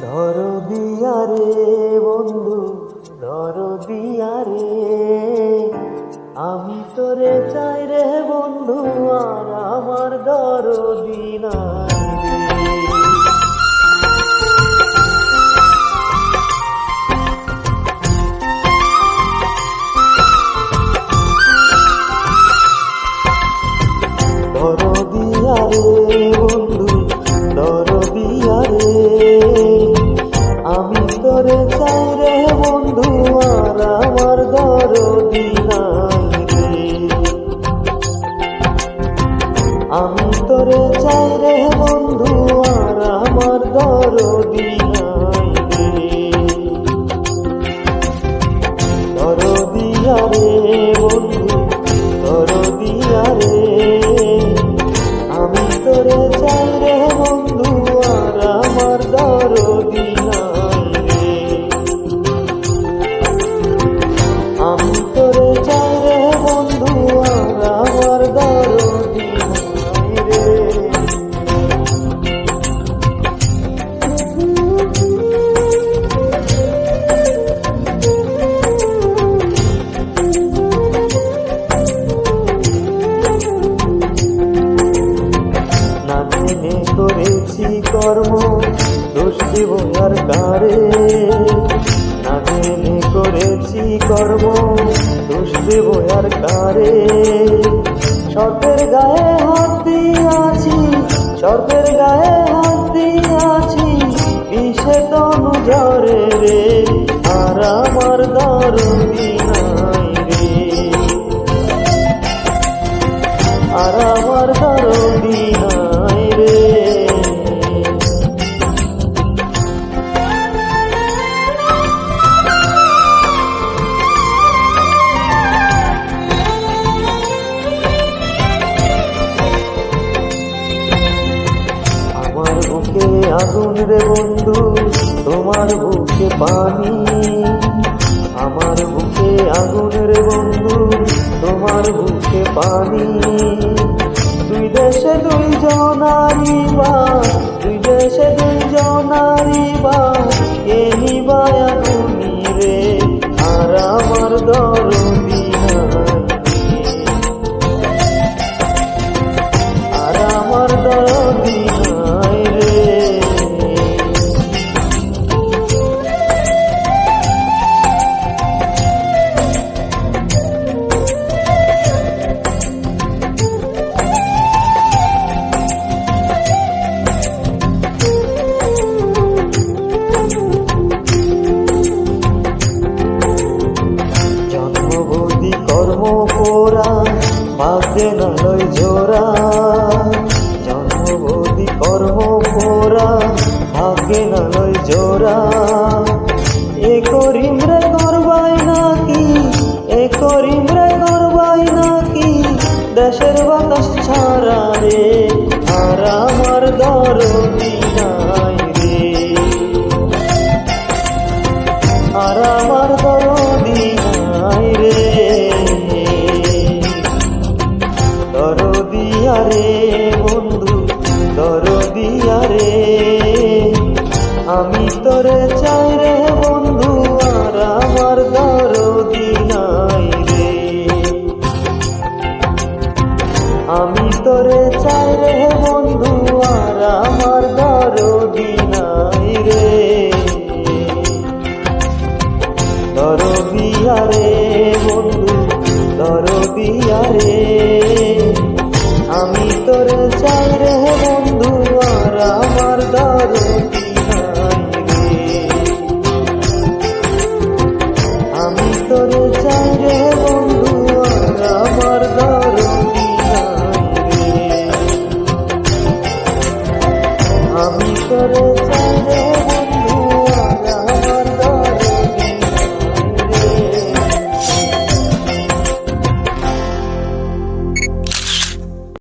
দরদিয়া রে বন্ধু, দরদিয়া রে, আমি তোরে চাই রে বন্ধু, আর আমার দরদি নাই রে। দরদিয়া রে বন্ধু, দরদিয়া রে, আমি তোরে চাই রে বন্ধু, আর আমার দরদি নাই রে। আমি তোরে চাই রে বন্ধু, আর আমার দরদি নাই রে। দরদিয়া রে বন্ধু, দরদিয়া রে, আমি তোরে চাই রে বন্ধু, আর আমার দরদি নাই রে। আমি তোরে চাই রে বন্ধু, আর আমার দরদি নাই রে। না জেনে করেছি কর্ম, দোষ দেব আর কারে। না জেনে করেছি কর্ম, দোষ দেব আর কারে। সর্পের গায়ে হাত দিয়াছি, সর্পের গায়ে হাত দিয়াছি, বিষে তনু ঝরে রে, আর আমার দরদি নাই রে। আর আমার দরদি নাই রে। আমার বুকে আগুন রে বন্ধু, তোমার বুকে পানি। আমার বুকে আগুন রে বন্ধু, তোমার বুকে পানি। দুই দেশে দুই জনারি বাস, দুই দেশে দুই জনারি বাস, কে নিবায় আগুনি রে, আর আমার দরদি নাই রে। আর আমার দরদি নাই রে। জন্মবতী কর্ম পোড়া, ভাগ্যে না লয় জোড়া। জন্মবতী কর্ম পোড়া, ভাগ্যে না লয় জোড়া। এ করিম রে করবাই নাকি, এ করিম রে করবাই নাকি, দেশের বাতাস ছাড়া রে, আর আমার দরদি নাই রে। আর আমার দরদি নাই রে। দরদিয়া রে বন্ধু, দরদিয়া রে, আমি তোরে চাই রে বন্ধু, আর আমার দরদি নাই রে। আমি তোরে চাই রে বন্ধু, আর আমার দরদি নাই রে। দরদিয়া রে বন্ধু,